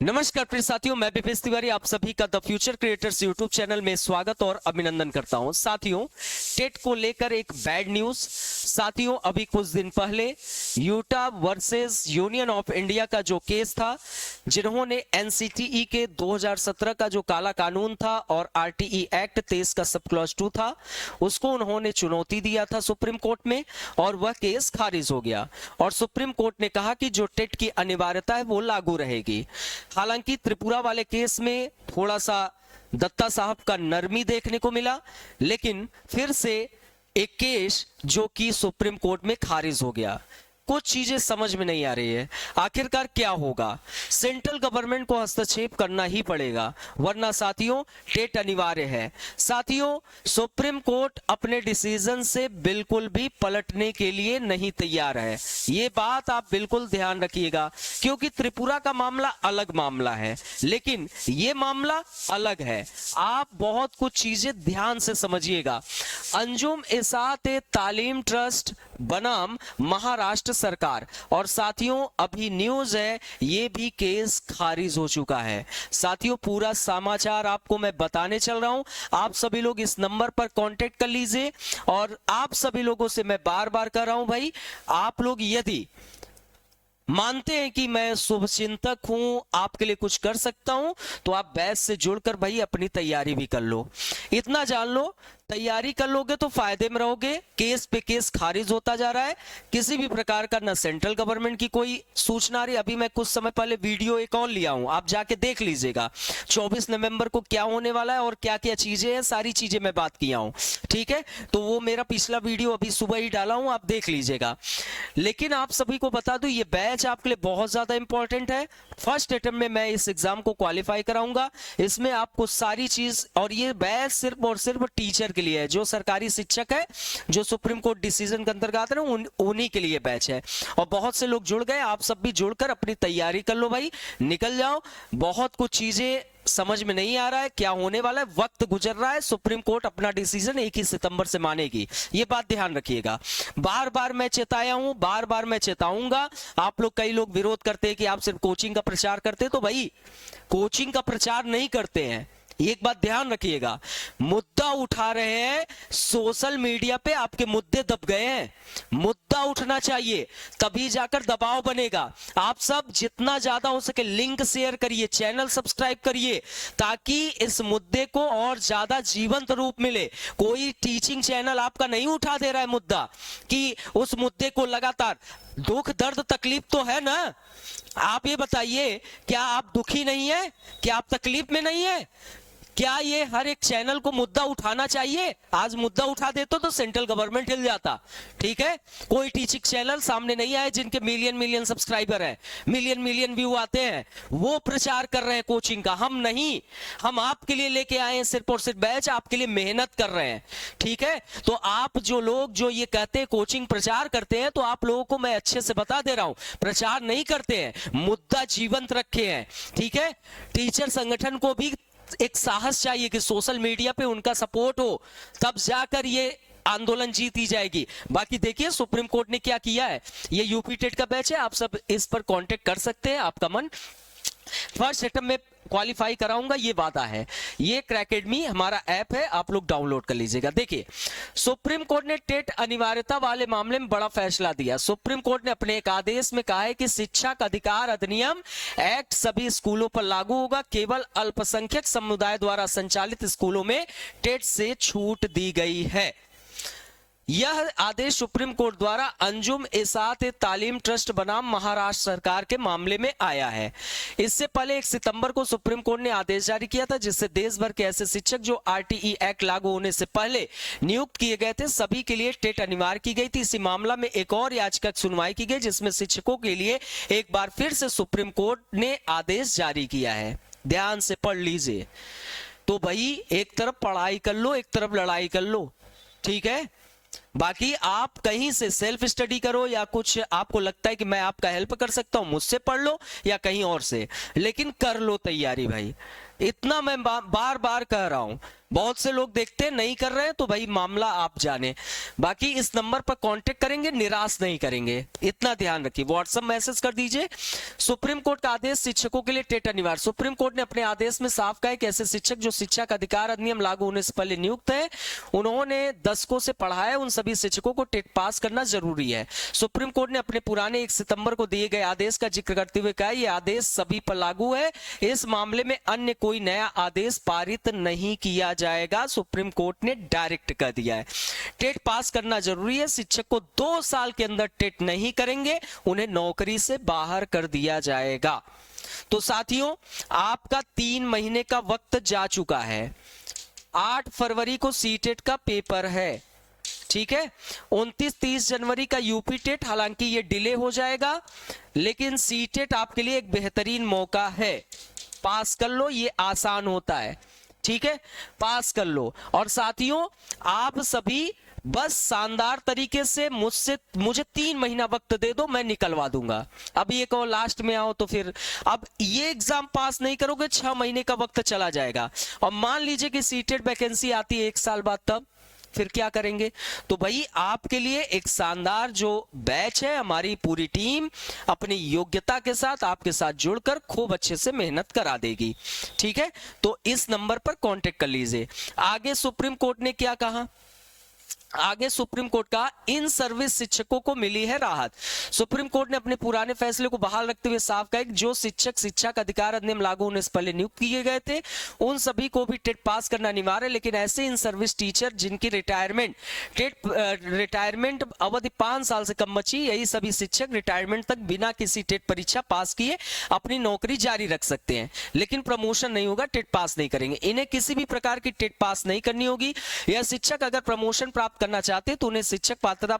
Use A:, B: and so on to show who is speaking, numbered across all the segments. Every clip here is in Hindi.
A: नमस्कार प्रिय साथियों, मैं विपेश तिवारी आप सभी का the future creators YouTube channel में स्वागत और अभिनंदन करता हूं। साथियों, टेट को लेकर एक बैड न्यूज। साथियों, अभी कुछ दिन पहले Utah versus union of India का जो केस था, जिन्होंने एनसीटीई के 2017 का जो काला कानून था और आरटीई एक्ट 23 का सब क्लॉज 2 था, उसको उन्होंने चुनौती दिया था सुप्रीम कोर्ट में और वह केस खारिज हो गया। और सुप्रीम कोर्ट ने कहा कि जो टेट की अनिवार्यता है वो लागू रहेगी। हालांकि त्रिपुरा वाले केस में थोड़ा सा दत्ता साहब का नरमी देखने को मिला, लेकिन फिर से एक केस जो कि सुप्रीम कोर्ट में खारिज हो गया। कुछ चीजें समझ में नहीं आ रही है, आखिरकार क्या होगा। सेंट्रल गवर्नमेंट को हस्तक्षेप करना ही पड़ेगा, वरना साथियों टेट अनिवार्य है। साथियों, सुप्रीम कोर्ट अपने डिसीजन से बिल्कुल भी पलटने के लिए नहीं तैयार है, ये बात आप बिल्कुल ध्यान रखिएगा, क्योंकि त्रिपुरा का मामला अलग मामला है, लेकिन ये मामला अलग है। आप बहुत कुछ चीजें ध्यान से समझिएगा। अंजुम इसात तालीम ट्रस्ट बनाम महाराष्ट्र सरकार, और साथियों अभी न्यूज है ये भी केस खारिज हो चुका है। साथियों, पूरा समाचार आपको मैं बताने चल रहा हूं, आप सभी लोग इस नंबर पर कांटेक्ट कर लीजिए। और आप सभी लोगों से मैं बार बार कर रहा हूं भाई, आप लोग यदि मानते हैं कि मैं शुभचिंतक हूं, आपके लिए कुछ कर सकता हूं, तो आप बैच से जुड़कर भाई अपनी तैयारी भी कर लो। इतना जान लो, तैयारी कर लोगे तो फायदे में रहोगे। केस पे केस खारिज होता जा रहा है, किसी भी प्रकार का ना सेंट्रल गवर्नमेंट की कोई सूचना आ रही। अभी मैं कुछ समय पहले वीडियो एक और लिया हूं, आप जाके देख लीजिएगा 24 नवंबर को क्या होने वाला है और क्या क्या चीजें हैं, सारी चीजें मैं बात किया हूं, ठीक है। तो वो मेरा पिछला वीडियो अभी सुबह ही डाला हूं, आप देख लीजिएगा। लेकिन आप सभी को बता दूं, ये बैच आपके लिए बहुत ज्यादा इंपॉर्टेंट है। फर्स्ट अटेम्प्ट में मैं इस एग्जाम को क्वालिफाई कराऊंगा, इसमें आपको सारी चीज, और ये बैच सिर्फ और सिर्फ टीचर के लिए है, जो सरकारी शिक्षक है, जो सुप्रीम कोर्ट डिसीजन के अंतर्गत है, उन्हीं के लिए बैच है। और बहुत से लोग जुड़ गए, आप सब भी जुड़कर अपनी तैयारी कर लो भाई, निकल जाओ। बहुत कुछ चीजें समझ में नहीं आ रहा है, क्या होने वाला है, वक्त गुजर रहा है, सुप्रीम कोर्ट अपना डिसीजन 1 ही सितंबर से मानेगी, ये बात ध्यान रखिएगा। बार बार मैं चेताया हूं, बार बार मैं चेताऊंगा। आप लोग, कई लोग विरोध करते हैं कि आप सिर्फ कोचिंग का प्रचार करते हैं, तो भाई कोचिंग का प्रचार नहीं करते हैं, एक बात ध्यान रखिएगा। मुद्दा उठा रहे हैं, सोशल मीडिया पे आपके मुद्दे दब गए हैं, मुद्दा उठना चाहिए, तभी जाकर दबाव बनेगा। आप सब जितना ज्यादा हो सके लिंक शेयर करिए, चैनल सब्सक्राइब करिए, ताकि इस मुद्दे को और ज्यादा जीवंत रूप मिले। कोई टीचिंग चैनल आपका नहीं उठा दे रहा है मुद्दा, कि उस मुद्दे को लगातार, दुख दर्द तकलीफ तो है ना। आप ये बताइए, क्या आप दुखी नहीं है, क्या आप तकलीफ में नहीं है? क्या ये हर एक चैनल को मुद्दा उठाना चाहिए? आज मुद्दा उठा देते तो सेंट्रल गवर्नमेंट हिल जाता, ठीक है। कोई टीचिंग चैनल सामने नहीं आए जिनके मिलियन मिलियन सब्सक्राइबर हैं, मिलियन मिलियन व्यू आते हैं, वो प्रचार कर रहे हैं कोचिंग का। हम नहीं, हम आपके लिए लेके आए हैं सिर्फ और सिर्फ बैच, आपके लिए मेहनत कर रहे हैं, ठीक है। तो आप जो लोग जो ये कहते हैं कोचिंग प्रचार करते हैं, तो आप लोगों को मैं अच्छे से बता दे रहा हूं, प्रचार नहीं करते हैं, मुद्दा जीवंत रखे हैं, ठीक है। टीचर संगठन को भी एक साहस चाहिए कि सोशल मीडिया पे उनका सपोर्ट हो, तब जाकर ये आंदोलन जीती जाएगी। बाकी देखिए सुप्रीम कोर्ट ने क्या किया है। ये यूपी टेट का बैच है, आप सब इस पर कांटेक्ट कर सकते हैं, आपका मन। फर्स्ट अटेम्प्ट में क्वालिफाई कराऊंगा, ये वादा है। ये क्रैकेडमी हमारा ऐप है, आप लोग डाउनलोड कर लीजिएगा। देखिए, सुप्रीम कोर्ट ने टेट अनिवार्यता वाले मामले में बड़ा फैसला दिया। सुप्रीम कोर्ट ने अपने एक आदेश में कहा है कि शिक्षा का अधिकार अधिनियम एक्ट सभी स्कूलों पर लागू होगा, केवल अल्पसंख्यक समुदाय द्वारा संचालित स्कूलों में टेट से छूट दी गई है। यह आदेश सुप्रीम कोर्ट द्वारा अंजुम इसात तालीम ट्रस्ट बनाम महाराष्ट्र सरकार के मामले में आया है। इससे पहले 1 सितंबर को सुप्रीम कोर्ट ने आदेश जारी किया था, जिससे देश भर के ऐसे शिक्षक जो आरटीई एक्ट लागू होने से पहले नियुक्त किए गए थे, सभी के लिए टेट अनिवार्य की गई थी। इसी मामला में एक और याचिका की सुनवाई की गई, जिसमें शिक्षकों के लिए एक बार फिर से सुप्रीम कोर्ट ने आदेश जारी किया है। ध्यान से पढ़ लीजिए। तो भाई एक तरफ पढ़ाई कर लो, एक तरफ लड़ाई कर लो, ठीक है। बाकी आप कहीं से सेल्फ स्टडी करो, या कुछ आपको लगता है कि मैं आपका हेल्प कर सकता हूं, मुझसे पढ़ लो या कहीं और से, लेकिन कर लो तैयारी भाई। इतना मैं बार बार कह रहा हूं, बहुत से लोग देखते हैं नहीं कर रहे हैं, तो भाई मामला आप जाने। बाकी इस नंबर पर कांटेक्ट करेंगे, निराश नहीं करेंगे, इतना ध्यान रखिए। व्हाट्सएप मैसेज कर दीजिए। सुप्रीम कोर्ट का आदेश, शिक्षकों के लिए टेट अनिवार्य। सुप्रीम कोर्ट ने अपने आदेश में साफ कहा है कि ऐसे शिक्षक जो शिक्षा का अधिकार अधिनियम लागू होने से पहले नियुक्त है, उन्होंने दशकों से पढ़ाया, उन सभी शिक्षकों को टेट पास करना जरूरी है। सुप्रीम कोर्ट ने अपने पुराने 1 सितंबर को दिए गए आदेश का जिक्र करते हुए कहा यह आदेश सभी पर लागू है, इस मामले में अन्य कोई नया आदेश पारित नहीं किया जाएगा। सुप्रीम कोर्ट ने डायरेक्ट कर दिया है, टेट पास करना जरूरी है। शिक्षक को 2 साल के अंदर टेट नहीं करेंगे, उन्हें नौकरी से बाहर कर दिया जाएगा। तो साथियों, आपका 3 महीने का वक्त जा चुका है। 8 फरवरी को सीटेट का पेपर है, ठीक है। 29-30 जनवरी का यूपी टेट, हालांकि ये डिले हो जाएगा, लेकिन सीटेट आपके लिए एक बेहतरीन मौका है। पास कर लो, ये आसान होता है, ठीक है, पास कर लो। और साथियों, आप सभी बस शानदार तरीके से मुझे 3 महीना वक्त दे दो, मैं निकलवा दूंगा। अभी एक और लास्ट में आओ तो फिर अब ये एग्जाम पास नहीं करोगे, 6 महीने का वक्त चला जाएगा। और मान लीजिए कि सीटेट वैकेंसी आती है 1 साल बाद, तब फिर क्या करेंगे? तो भाई आपके लिए एक शानदार जो बैच है, हमारी पूरी टीम अपनी योग्यता के साथ आपके साथ जुड़कर खूब अच्छे से मेहनत करा देगी, ठीक है। तो इस नंबर पर कांटेक्ट कर लीजिए। आगे सुप्रीम कोर्ट ने क्या कहा? आगे सुप्रीम कोर्ट का इन सर्विस शिक्षकों को मिली है राहत। सुप्रीम कोर्ट ने अपने पुराने फैसले को बहाल रखते हुए साफ कहा कि जो शिक्षक शिक्षा का अधिकार अधिनियम लागू होने से पहले नियुक्त किए गए थे, उन सभी को भी टेट पास करना अनिवार्य है। लेकिन ऐसे इन सर्विस टीचर जिनकी रिटायरमेंट अवधि 5 साल से कम बची, यही सभी शिक्षक रिटायरमेंट तक बिना किसी टेट परीक्षा पास किए अपनी नौकरी जारी रख सकते हैं, लेकिन प्रमोशन नहीं होगा, टेट पास नहीं करेंगे। इन्हें किसी भी प्रकार की टेट पास नहीं करनी होगी। यह शिक्षक अगर प्रमोशन प्राप्त करना चाहते तो उन्हें शिक्षक पात्रता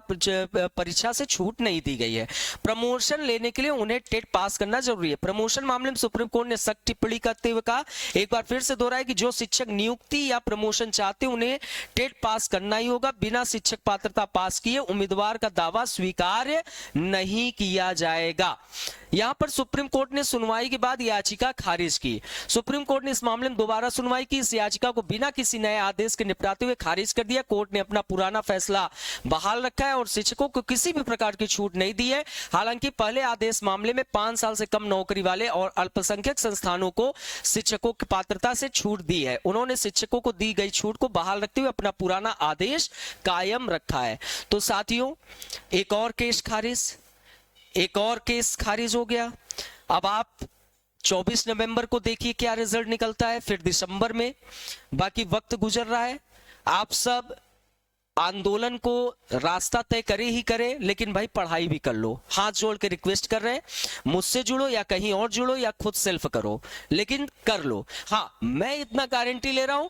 A: परीक्षा से छूट नहीं दी गई है। प्रमोशन लेने के लिए उन्हें टेट पास करना जरूरी है। प्रमोशन मामले में सुप्रीम कोर्ट ने सख्त टिप्पणी करते हुए कहा, एक बार फिर से दोहराया कि जो शिक्षक नियुक्ति या प्रमोशन चाहते उन्हें टेट पास करना ही होगा। बिना शिक्षक पात्रता पास किए उम्मीदवार का दावा स्वीकार्य नहीं किया जाएगा। यहां पर सुप्रीम कोर्ट ने सुनवाई के बाद याचिका खारिज की। सुप्रीम कोर्ट ने इस मामले में दोबारा सुनवाई की। इस याचिका को बिना किसी नए आदेश के निपटाते हुए खारिज कर दिया। कोर्ट ने अपना पुराना फैसला बहाल रखा है और शिक्षकों को किसी भी प्रकार की छूट नहीं दी है। हालांकि पहले आदेश मामले में 5 साल से कम नौकरी वाले और अल्पसंख्यक संस्थानों को शिक्षकों की पात्रता से छूट दी है। उन्होंने शिक्षकों को दी गई छूट को बहाल रखते हुए अपना पुराना आदेश कायम रखा है। तो साथियों, एक और केस खारिज हो गया। अब आप 24 नवंबर को देखिए क्या रिजल्ट निकलता है, फिर दिसंबर में। बाकी वक्त गुजर रहा है, आप सब आंदोलन को रास्ता तय करे ही करे, लेकिन भाई पढ़ाई भी कर लो। हाथ जोड़ के रिक्वेस्ट कर रहे हैं, मुझसे जुड़ो या कहीं और जुड़ो या खुद सेल्फ करो, लेकिन कर लो। हाँ, मैं इतना गारंटी ले रहा हूं,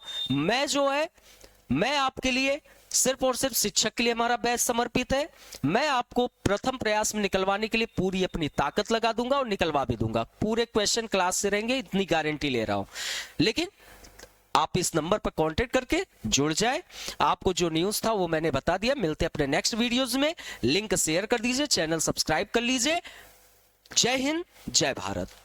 A: मैं आपके लिए सिर्फ और सिर्फ शिक्षक के लिए हमारा बैच समर्पित है। मैं आपको प्रथम प्रयास में निकलवाने के लिए पूरी अपनी ताकत लगा दूंगा और निकलवा भी दूंगा। पूरे क्वेश्चन क्लास से रहेंगे, इतनी गारंटी ले रहा हूं। लेकिन आप इस नंबर पर कांटेक्ट करके जुड़ जाए। आपको जो न्यूज था वो मैंने बता दिया। मिलते हैं अपने नेक्स्ट वीडियोस में। लिंक शेयर कर दीजिए, चैनल सब्सक्राइब कर लीजिए। जय हिंद, जय भारत।